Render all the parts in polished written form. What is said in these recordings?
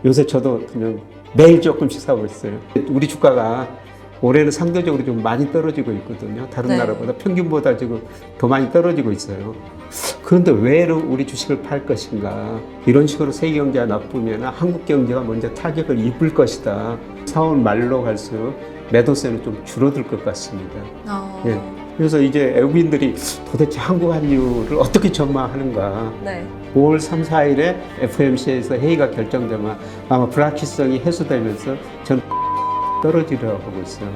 요새 저도 그냥 매일 조금씩 사고 있어요. 우리 주가가 올해는 상대적으로 좀 많이 떨어지고 있거든요. 다른 네. 나라보다 평균보다 지금 더 많이 떨어지고 있어요. 그런데 왜 우리 주식을 팔 것인가? 이런 식으로 세계 경제가 나쁘면 한국 경제가 먼저 타격을 입을 것이다. 4월 말로 갈수록 매도세는 좀 줄어들 것 같습니다. 예. 그래서 이제 외국인들이 도대체 한국 환율을 어떻게 전망하는가? 네. 5월 3, 4일에 FOMC에서 회의가 결정되면 아마 불확실성이 해소되면서 저는 떨어지려고 보고 있어요.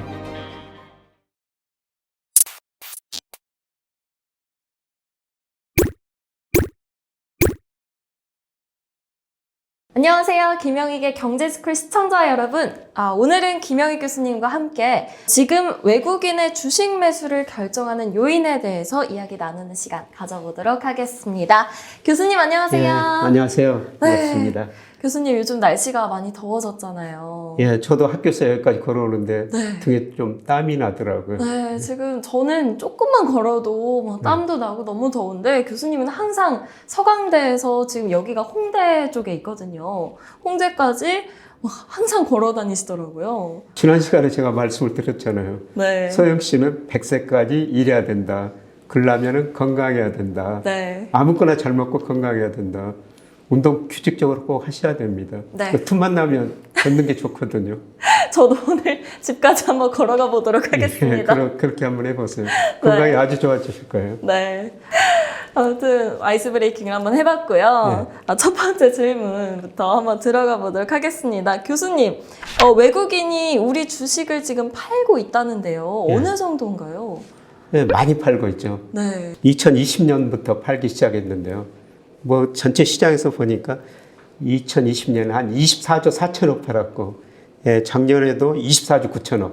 안녕하세요. 김영익의 경제스쿨 시청자 여러분. 오늘은 김영익 교수님과 함께 지금 외국인의 주식 매수를 결정하는 요인에 대해서 이야기 나누는 시간 가져보도록 하겠습니다. 교수님 안녕하세요. 네, 안녕하세요. 반갑습니다. 교수님 요즘 날씨가 많이 더워졌잖아요. 예, 저도 학교에서 여기까지 걸어오는데 네. 등에 좀 땀이 나더라고요. 네, 지금 저는 조금만 걸어도 막 땀도 나고 너무 더운데 교수님은 항상 서강대에서 지금 여기가 홍대 쪽에 있거든요. 홍대까지 막 항상 걸어 다니시더라고요. 지난 시간에 제가 말씀을 드렸잖아요. 네. 서영 씨는 100세까지 일해야 된다. 그러려면 건강해야 된다. 네. 아무거나 잘 먹고 건강해야 된다. 운동 규칙적으로 꼭 하셔야 됩니다. 네. 그 틈만 나면 걷는 게 좋거든요. 저도 오늘 집까지 한번 걸어가 보도록 하겠습니다. 예, 그렇게 한번 해보세요. 건강이 아주 좋아지실 거예요. 네. 아무튼 아이스 브레이킹을 한번 해봤고요. 첫 번째 질문부터 한번 들어가 보도록 하겠습니다. 교수님, 외국인이 우리 주식을 지금 팔고 있다는데요. 어느 정도인가요? 네, 많이 팔고 있죠. 네. 2020년부터 팔기 시작했는데요. 뭐 전체 시장에서 보니까 2020년에 한 24조 4천억 팔았고, 예, 작년에도 24조 9천억,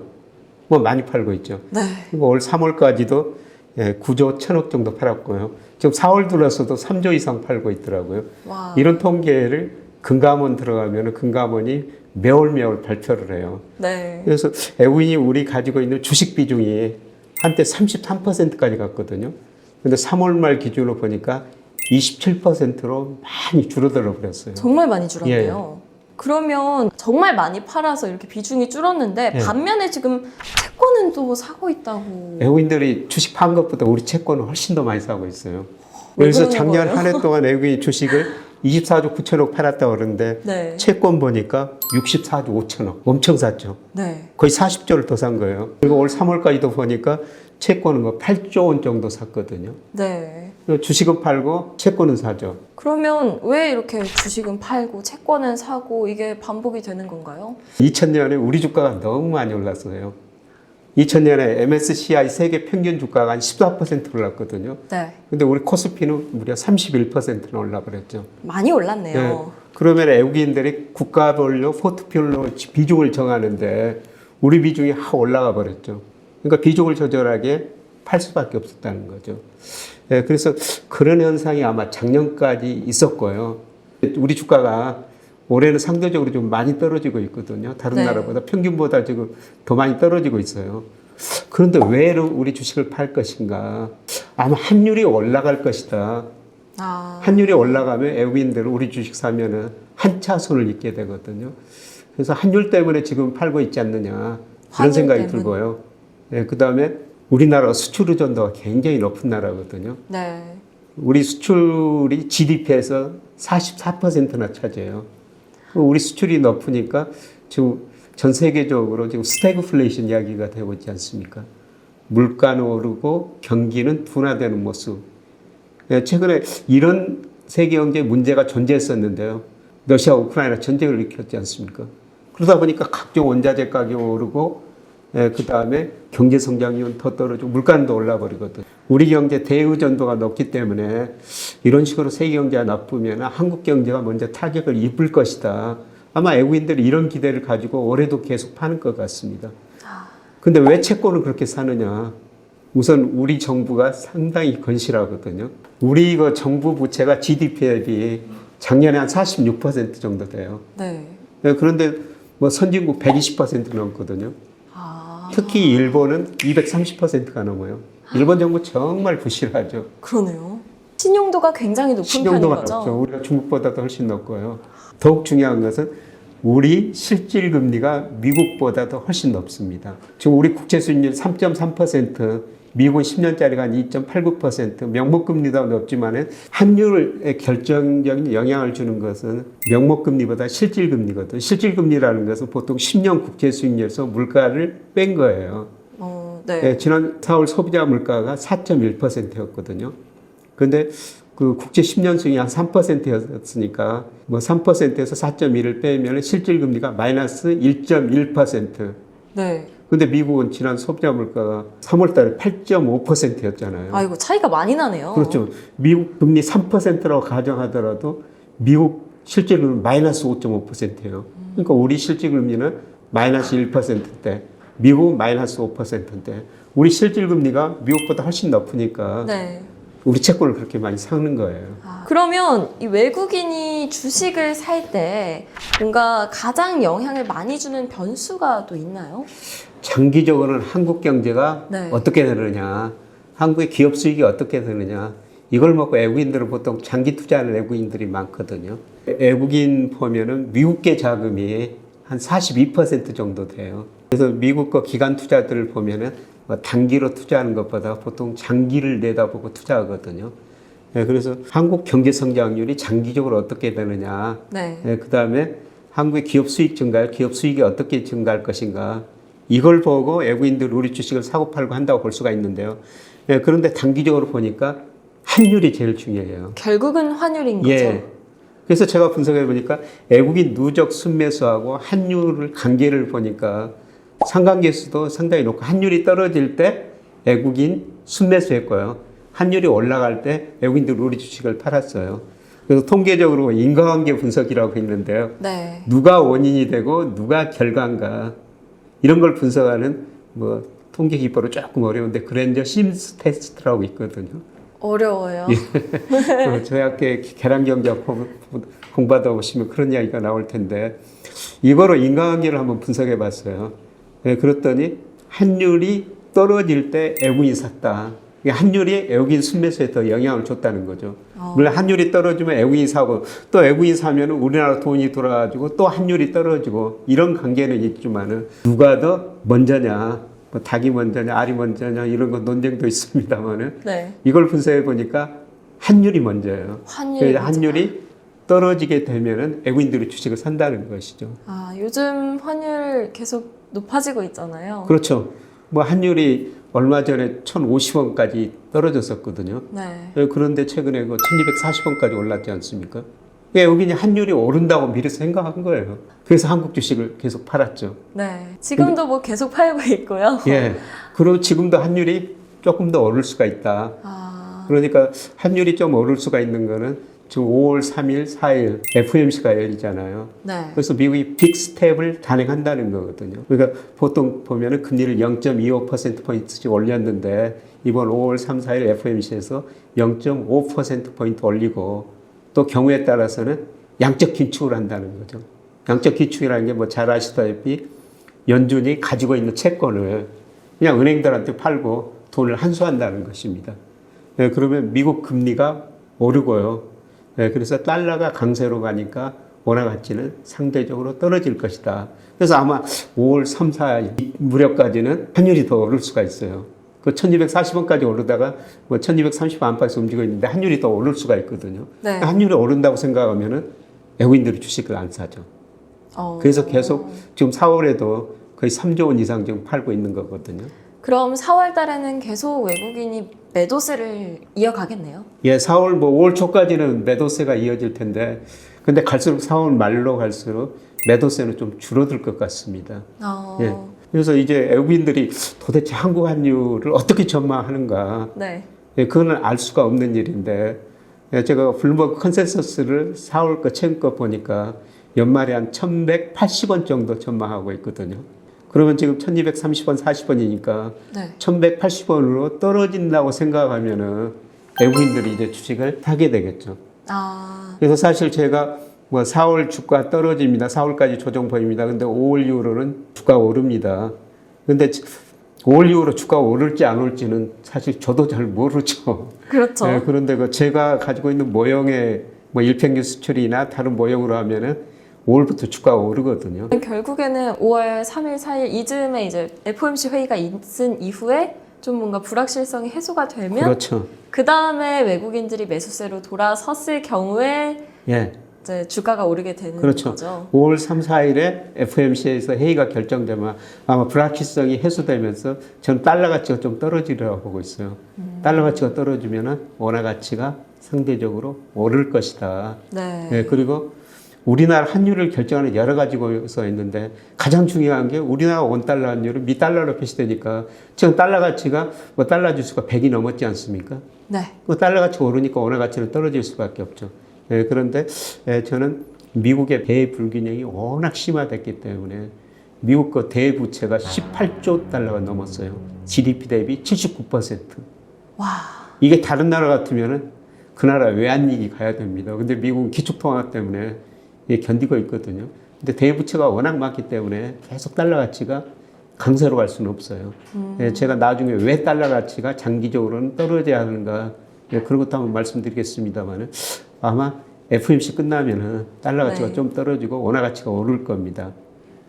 뭐 많이 팔고 있죠. 네. 그리고 올 3월까지도 9조 1천억 정도 팔았고요. 지금 4월 들어서도 3조 이상 팔고 있더라고요. 와. 이런 통계를 금감원 들어가면 금감원이 매월 발표를 해요. 네. 그래서 외국인이 우리 가지고 있는 주식 비중이 한때 33%까지 갔거든요. 근데 3월 말 기준으로 보니까 27%로 많이 줄어들어 버렸어요. 정말 많이 줄었네요. 그러면 정말 많이 팔아서 이렇게 비중이 줄었는데 반면에 지금 채권은 또 사고 있다고. 외국인들이 주식 판 것보다 우리 채권을 훨씬 더 많이 사고 있어요. 그래서 작년 한 해 동안 외국인 주식을 24조 9천억 팔았다고 그러는데 네. 채권 보니까 64조 5천억 엄청 샀죠. 네. 거의 40조를 더 산 거예요. 그리고 올 3월까지도 보니까 채권은 뭐 8조 원 정도 샀거든요. 네. 주식은 팔고 채권은 사죠. 그러면 왜 이렇게 주식은 팔고 채권은 사고 이게 반복이 되는 건가요? 2000년에 우리 주가가 너무 많이 올랐어요. 2000년에 MSCI 세계 평균 주가가 한 14% 올랐거든요. 네. 근데 우리 코스피는 무려 31%나 올라버렸죠. 많이 올랐네요. 네. 그러면 외국인들이 국가별로 포트폴리오 비중을 정하는데 우리 비중이 확 올라가 버렸죠. 그러니까 비중을 조절하게 팔 수밖에 없었다는 거죠. 네, 그래서 그런 현상이 아마 작년까지 있었고요. 우리 주가가 올해는 상대적으로 좀 많이 떨어지고 있거든요. 다른 나라보다 평균보다 지금 더 많이 떨어지고 있어요. 그런데 왜 우리 주식을 팔 것인가? 아마 환율이 올라갈 것이다. 환율이 올라가면 외국인들은 우리 주식 사면은 한차 손을 잇게 되거든요. 그래서 환율 때문에 지금 팔고 있지 않느냐 그런 생각이 들고요. 네, 그 다음에 우리나라가 수출 의존도가 굉장히 높은 나라거든요. 네. 우리 수출이 GDP에서 44%나 차지해요. 우리 수출이 높으니까 지금 전 세계적으로 지금 스태그플레이션 이야기가 되고 있지 않습니까? 물가는 오르고 경기는 둔화되는 모습. 최근에 이런 세계 경제 문제가 존재했었는데요. 러시아 우크라이나 전쟁을 일으켰지 않습니까? 그러다 보니까 각종 원자재 가격이 오르고 그 다음에 경제 성장률은 더 떨어지고 물가는 더 올라버리거든. 우리 경제 대의존도가 높기 때문에 이런 식으로 세계 경제가 나쁘면 한국 경제가 먼저 타격을 입을 것이다. 아마 외국인들이 이런 기대를 가지고 올해도 계속 파는 것 같습니다. 근데 왜 채권을 그렇게 사느냐? 우선 우리 정부가 상당히 건실하거든요. 우리 정부 부채가 GDP 대비 작년에 한 46% 정도 돼요. 네. 그런데 뭐 선진국 120% 넘거든요. 특히 일본은 230%가 넘어요. 일본 정부 정말 부실하죠. 그러네요. 신용도가 굉장히 높은 편인 거죠? 높죠. 우리가 중국보다도 훨씬 높고요. 더욱 중요한 것은 우리 실질 금리가 미국보다도 훨씬 높습니다. 지금 우리 국채 수익률 3.3%, 미국은 10년짜리가 한 2.89%, 명목금리도 높지만 환율에 결정적인 영향을 주는 것은 명목금리보다 실질금리거든. 실질금리라는 것은 보통 10년 국채 수익률에서 물가를 뺀 거예요. 네. 네, 지난 4월 소비자 물가가 4.1%였거든요. 그런데 그 국채 10년 수익이 한 3%였으니까 뭐 3%에서 4.1을 빼면 실질금리가 마이너스 1.1%. 네. 근데 미국은 지난 소비자 물가가 3월 달에 8.5%였잖아요. 아이고, 차이가 많이 나네요. 그렇죠. 미국 금리 3%라고 가정하더라도 미국 실질금리 마이너스 5.5%예요. 그러니까 우리 실질금리는 마이너스 1%대, 미국은 마이너스 5%인데 우리 실질금리가 미국보다 훨씬 높으니까 네. 우리 채권을 그렇게 많이 사는 거예요. 그러면 이 외국인이 주식을 살 때 뭔가 가장 영향을 많이 주는 변수가 또 있나요? 장기적으로는 한국 경제가 네. 어떻게 되느냐, 한국의 기업 수익이 어떻게 되느냐, 이걸 먹고 외국인들은 보통 장기 투자하는 외국인들이 많거든요. 외국인 보면은 미국계 자금이 한 42% 정도 돼요. 그래서 미국 거 기관 투자들을 보면은 단기로 투자하는 것보다 보통 장기를 내다보고 투자하거든요. 네, 그래서 한국 경제 성장률이 장기적으로 어떻게 되느냐, 네. 그 다음에 한국의 기업 수익 증가율, 기업 수익이 어떻게 증가할 것인가, 이걸 보고 외국인들 우리 주식을 사고 팔고 한다고 볼 수가 있는데요. 예, 그런데 단기적으로 보니까 환율이 제일 중요해요. 결국은 환율인 거죠. 예. 그래서 제가 분석해 보니까 외국인 누적 순매수하고 환율을 관계를 보니까 상관계수도 상당히 높고 환율이 떨어질 때 외국인 순매수했고요. 환율이 올라갈 때 외국인들 우리 주식을 팔았어요. 그래서 통계적으로 인과관계 분석이라고 있는데요. 네. 누가 원인이 되고 누가 결과인가 이런 걸 분석하는 뭐 통계 기법으로 조금 어려운데 그랜저 심스 테스트라고 있거든요. 어려워요. 저희 학교에 계량경제학 공부하다 보시면 그런 이야기가 나올 텐데 이거로 인과관계를 한번 분석해 봤어요. 네, 그랬더니 환율이 떨어질 때 외국인이 샀다. 환율이 외국인 순매수에 더 영향을 줬다는 거죠. 물론 환율이 떨어지면 외국인이 사고 또 외국인이 사면 우리나라 돈이 돌아가지고 또 환율이 떨어지고 이런 관계는 있지만은 누가 더 먼저냐, 뭐 닭이 먼저냐, 알이 먼저냐 이런 거 논쟁도 있습니다만은 네. 이걸 분석해 보니까 환율이 먼저예요. 환율이 환율이 떨어지게 되면은 외국인들이 주식을 산다는 것이죠. 아, 요즘 환율 계속 높아지고 있잖아요. 그렇죠. 뭐 환율이 얼마 전에 1,050원까지 떨어졌었거든요. 네. 그런데 최근에 그 1,240원까지 올랐지 않습니까? 외국인이 환율이 오른다고 미리 생각한 거예요. 그래서 한국 주식을 계속 팔았죠. 네. 지금도 뭐 계속 팔고 있고요. 예. 그리고 지금도 환율이 조금 더 오를 수가 있다. 아, 그러니까 환율이 좀 오를 수가 있는 거는 지금 5월 3일, 4일 FOMC가 열리잖아요. 네. 그래서 미국이 빅 스텝을 단행한다는 거거든요. 그러니까 보통 보면은 금리를 0.25%포인트씩 올렸는데 이번 5월 3, 4일 FOMC에서 0.5%포인트 올리고 또 경우에 따라서는 양적 긴축을 한다는 거죠. 양적 긴축이라는 게 뭐 잘 아시다시피 연준이 가지고 있는 채권을 그냥 은행들한테 팔고 돈을 환수한다는 것입니다. 네, 그러면 미국 금리가 오르고요. 네, 그래서 달러가 강세로 가니까 원화 가치는 상대적으로 떨어질 것이다. 그래서 아마 5월 3, 4 무렵까지는 환율이 더 오를 수가 있어요. 그 1240원까지 오르다가 뭐 1230원 안팎에서 움직이고 있는데 환율이 더 오를 수가 있거든요. 네. 환율이 오른다고 생각하면은 외국인들이 주식을 안 사죠. 그래서 계속 지금 4월에도 거의 3조 원 이상 지금 팔고 있는 거거든요. 그럼 4월 달에는 계속 외국인이 매도세를 이어가겠네요. 예, 4월 뭐 5월 초까지는 매도세가 이어질 텐데 근데 갈수록 4월 말로 갈수록 매도세는 좀 줄어들 것 같습니다. 예. 그래서 이제 외국인들이 도대체 한국 환율을 어떻게 전망하는가. 네. 예, 그거는 알 수가 없는 일인데 예, 제가 블룸버그 컨센서스를 4월 거 최근 거 보니까 연말에 한 1180원 정도 전망하고 있거든요. 그러면 지금 1230원, 40원이니까 네. 1180원으로 떨어진다고 생각하면은 외국인들이 이제 주식을 사게 되겠죠. 아, 그래서 사실 제가 뭐 4월 주가 떨어집니다. 4월까지 조정 보입니다. 근데 5월 이후로는 주가 오릅니다. 근데 5월 이후로 주가 오를지 안 오를지는 사실 저도 잘 모르죠. 그렇죠. 네, 그런데 그 제가 가지고 있는 모형의 뭐 일평균 수출이나 다른 모형으로 하면은 5월부터 주가가 오르거든요. 결국에는 5월 3일, 4일 이즈음에 이제 FOMC 회의가 있은 이후에 좀 뭔가 불확실성이 해소가 되면 그렇죠. 그 다음에 외국인들이 매수세로 돌아섰을 경우에 예. 이제 주가가 오르게 되는 그렇죠. 거죠. 5월 3, 4일에 FOMC에서 회의가 결정되면 아마 불확실성이 해소되면서 저는 달러 가치가 좀 떨어지리라고 보고 있어요. 달러 가치가 떨어지면 원화 가치가 상대적으로 오를 것이다. 네. 예, 그리고 우리나라 환율을 결정하는 여러 가지가 있는데 가장 중요한 게 우리나라 원달러 환율은 미달러로 표시되니까 지금 달러 가치가 뭐 달러 지수가 100이 넘었지 않습니까? 네. 그 달러 가치가 오르니까 원화 가치는 떨어질 수밖에 없죠. 예, 그런데 저는 미국의 배의 불균형이 워낙 심화됐기 때문에 미국 거 대부채가 18조 달러가 넘었어요. GDP 대비 79%. 와. 이게 다른 나라 같으면은 그 나라 외환위기 가야 됩니다. 근데 미국은 기축통화 때문에 이게 견디고 있거든요. 근데 대부채가 워낙 많기 때문에 계속 달러 가치가 강세로 갈 수는 없어요. 제가 나중에 왜 달러 가치가 장기적으로는 떨어져야 하는가 그런 것도 한번 말씀드리겠습니다만은 아마 FOMC 끝나면은 달러 가치가 네. 좀 떨어지고 원화 가치가 오를 겁니다.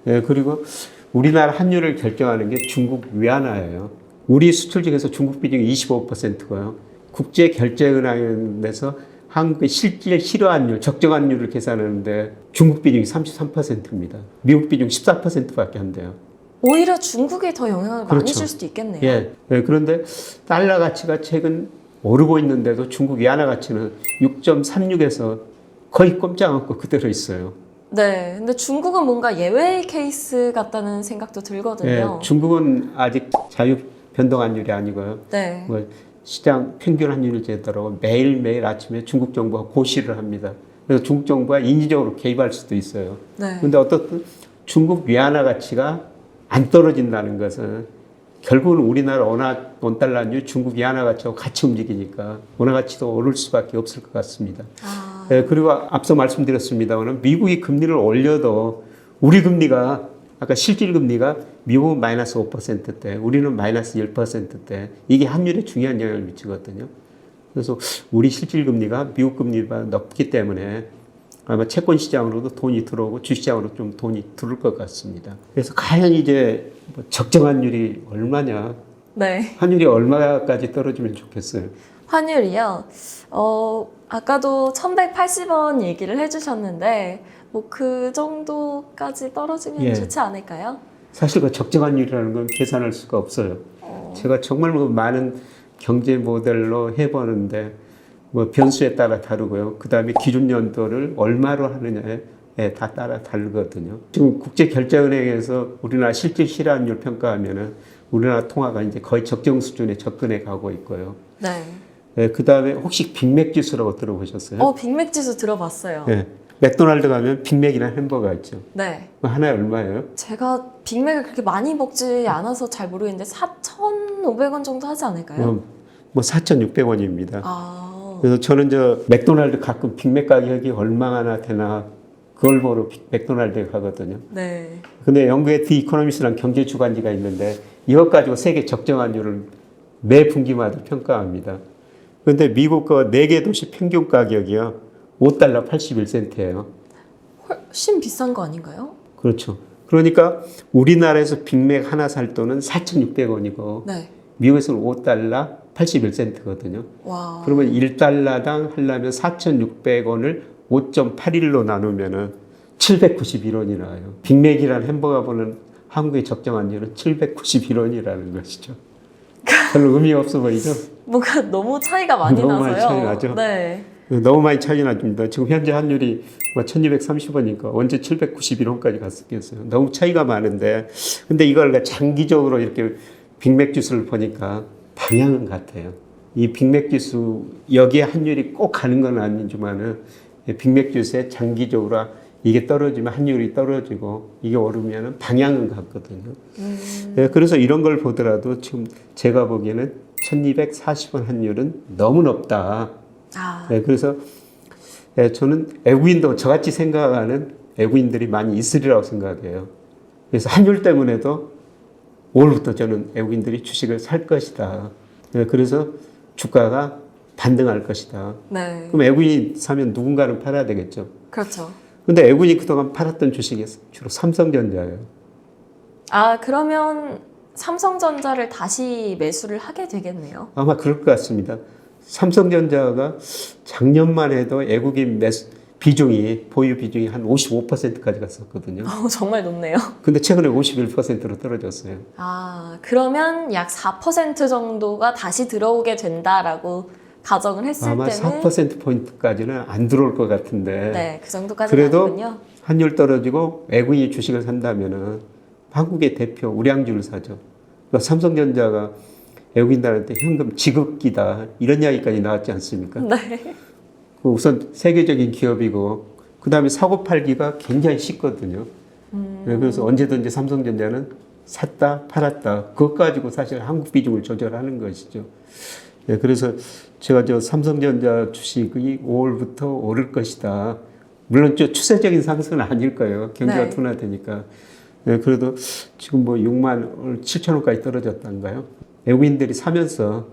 그리고 우리나라 환율을 결정하는 게 중국 위안화예요. 우리 수출 중에서 중국 비중이 25%고요. 국제 결제은행에서 한국의 실질 실효환율, 적정환율을 계산하는데 중국 비중이 33%입니다. 미국 비중 14%밖에 안 돼요. 오히려 중국에 더 영향을 많이 그렇죠. 줄 수도 있겠네요. 예. 그런데 달러 가치가 최근 오르고 있는데도 중국 위안화 가치는 6.36에서 거의 꼼짝 않고 그대로 있어요. 네. 근데 중국은 뭔가 예외 케이스 같다는 생각도 들거든요. 중국은 아직 자유 변동 환율이 아니고요. 네. 뭐 시장 평균 환율을 제대로 매일매일 아침에 중국 정부가 고시를 합니다. 그래서 중국 정부가 인위적으로 개입할 수도 있어요. 네. 근데 어떻든 중국 위안화 가치가 안 떨어진다는 것은 결국은 우리나라 원달러 환율 중국 위안화 가치하고 같이 움직이니까 원화 가치도 오를 수밖에 없을 것 같습니다. 아. 그리고 앞서 말씀드렸습니다만 미국이 금리를 올려도 우리 금리가 아까 실질 금리가 미국은 마이너스 5%대, 우리는 마이너스 1%대 이게 환율에 중요한 영향을 미치거든요. 그래서 우리 실질 금리가 미국 금리보다 높기 때문에 아마 채권 시장으로도 돈이 들어오고 주시장으로 좀 돈이 들어올 것 같습니다. 그래서 과연 이제 뭐 적정 환율이 얼마냐, 네. 환율이 얼마까지 떨어지면 좋겠어요. 환율이요. 아까도 1180원 얘기를 해주셨는데 뭐 그 정도까지 떨어지면 예. 좋지 않을까요? 사실 그 적정 환율이라는 건 계산할 수가 없어요. 제가 정말 뭐 많은 경제 모델로 해보는데 뭐 변수에 따라 다르고요. 그 다음에 기준 연도를 얼마로 하느냐에 다 따라 다르거든요. 지금 국제결제은행에서 우리나라 실질 실환율 평가하면은 우리나라 통화가 이제 거의 적정 수준에 접근해 가고 있고요. 네. 그 다음에 혹시 빅맥 지수라고 들어보셨어요? 빅맥 지수 들어봤어요. 네. 맥도날드 가면 빅맥이라는 햄버거가 있죠. 네. 하나에 얼마예요? 제가 빅맥을 그렇게 많이 먹지 않아서 잘 모르겠는데 4,500원 정도 하지 않을까요? 뭐 4,600원입니다. 아. 그래서 저는 맥도날드 가끔 빅맥 가격이 얼마나 되나 그걸 보러 맥도날드에 가거든요. 네. 근데 영국의 디 이코노미스라는 경제 주간지가 있는데 이것 가지고 세계 적정 환율을 매 분기마다 평가합니다. 근데 미국 거 4개 도시 평균 가격이요. 5달러 81센트예요. 훨씬 비싼 거 아닌가요? 그렇죠. 그러니까 우리나라에서 빅맥 하나 살 돈은 4,600원이고 네. 미국에서는 5달러 81센트거든요. 와. 그러면 1달러당 하려면 4,600원을 5.81로 나누면은 791원이 나와요. 빅맥이라는 햄버거 보는 한국의 적정 환율은 791원이라는 것이죠. 별로 의미 없어 보이죠? 뭔가 너무 차이가 많이 너무 나서요. 많이 차이 나죠? 네. 너무 많이 차이 납니다. 지금 현재 환율이 1,230원이니까 언제 791원까지 갔었겠어요. 너무 차이가 많은데, 근데 이걸 장기적으로 이렇게 빅맥 지수를 보니까 방향은 같아요. 이 빅맥 지수 여기에 환율이 꼭 가는 건 아니지만은 빅맥 지수에 장기적으로 이게 떨어지면 환율이 떨어지고 이게 오르면 방향은 같거든요. 그래서 이런 걸 보더라도 지금 제가 보기에는 1,240원 환율은 너무 높다. 아. 그래서 저는 외국인도 저같이 생각하는 외국인들이 많이 있으리라고 생각해요. 그래서 환율 때문에도 5월부터 저는 외국인들이 주식을 살 것이다. 그래서 주가가 반등할 것이다. 네. 그럼 외국인이 사면 누군가는 팔아야 되겠죠. 그렇죠. 근데 애군이 그동안 팔았던 주식이 주로 삼성전자예요. 아, 그러면 삼성전자를 다시 매수를 하게 되겠네요. 아마 그럴 것 같습니다. 삼성전자가 작년만 해도 애국인 비중이, 보유 비중이 한 55%까지 갔었거든요. 정말 높네요. 근데 최근에 51%로 떨어졌어요. 아, 그러면 약 4% 정도가 다시 들어오게 된다라고 가정을 했을 아마 때는 4%포인트까지는 안 들어올 것 같은데. 네, 그 정도까지는 그래도 아니군요. 환율 떨어지고 외국인이 주식을 산다면은 한국의 대표 우량주를 사죠. 그러니까 삼성전자가 외국인들한테 현금 지급기다 이런 이야기까지 나왔지 않습니까? 네. 우선 세계적인 기업이고 그 다음에 사고 팔기가 굉장히 쉽거든요. 네, 그래서 언제든지 삼성전자는 샀다 팔았다 그것 가지고 사실 한국 비중을 조절하는 것이죠. 네, 그래서 제가 저 삼성전자 주식이 5월부터 오를 것이다. 물론 저 추세적인 상승은 아닐 거예요. 경기가 네. 둔화되니까. 네, 그래도 지금 뭐 6만 7천 원까지 떨어졌단가요? 외국인들이 사면서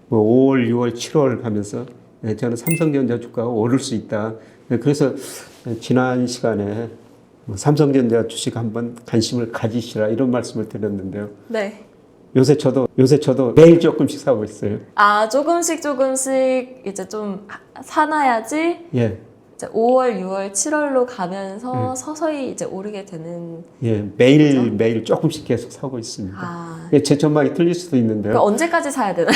뭐 5월, 6월, 7월 가면서 네, 저는 삼성전자 주가가 오를 수 있다. 네, 그래서 지난 시간에 삼성전자 주식 한번 관심을 가지시라 이런 말씀을 드렸는데요. 네. 요새 저도 매일 조금씩 사고 있어요. 아, 조금씩 이제 좀 사놔야지 예, 이제 5월, 6월, 7월로 가면서 서서히 이제 오르게 되는. 예, 매일 조금씩 계속 사고 있습니다. 아, 예, 제 전망이 틀릴 수도 있는데요. 그러니까 언제까지 사야 되나요?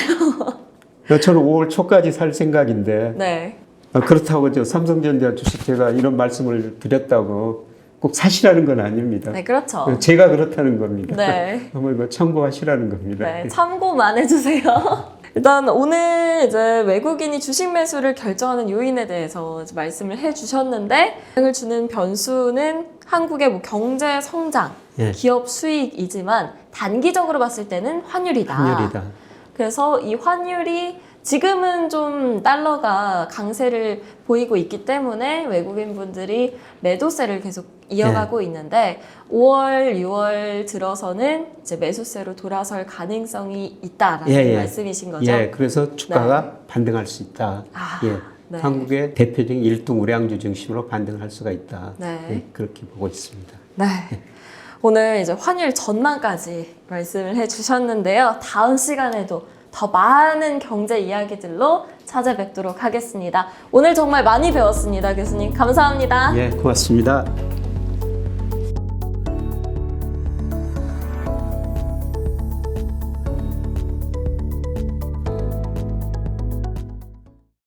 저는 5월 초까지 살 생각인데 네. 그렇다고 저 삼성전자 주식 제가 이런 말씀을 드렸다고 꼭 사시라는 건 아닙니다. 네, 그렇죠. 제가 그렇다는 겁니다. 네. 한번 이거 참고하시라는 겁니다. 네, 참고만 해주세요. 일단 오늘 이제 외국인이 주식 매수를 결정하는 요인에 대해서 이제 말씀을 해주셨는데, 영향을 주는 변수는 한국의 뭐 경제 성장, 예. 기업 수익이지만 단기적으로 봤을 때는 환율이다. 환율이다. 그래서 이 환율이 지금은 좀 달러가 강세를 보이고 있기 때문에 외국인 분들이 매도세를 계속 이어가고 있는데 5월, 6월 들어서는 이제 매수세로 돌아설 가능성이 있다라는 말씀이신 거죠? 예, 그래서 주가가 반등할 수 있다. 아, 예, 네. 한국의 대표적인 1등 우량주 중심으로 반등할 수가 있다. 네. 예, 그렇게 보고 있습니다. 네. 오늘 이제 환율 전망까지 말씀을 해주셨는데요. 다음 시간에도 더 많은 경제 이야기들로 찾아뵙도록 하겠습니다. 오늘 정말 많이 배웠습니다, 교수님. 감사합니다. 예, 고맙습니다.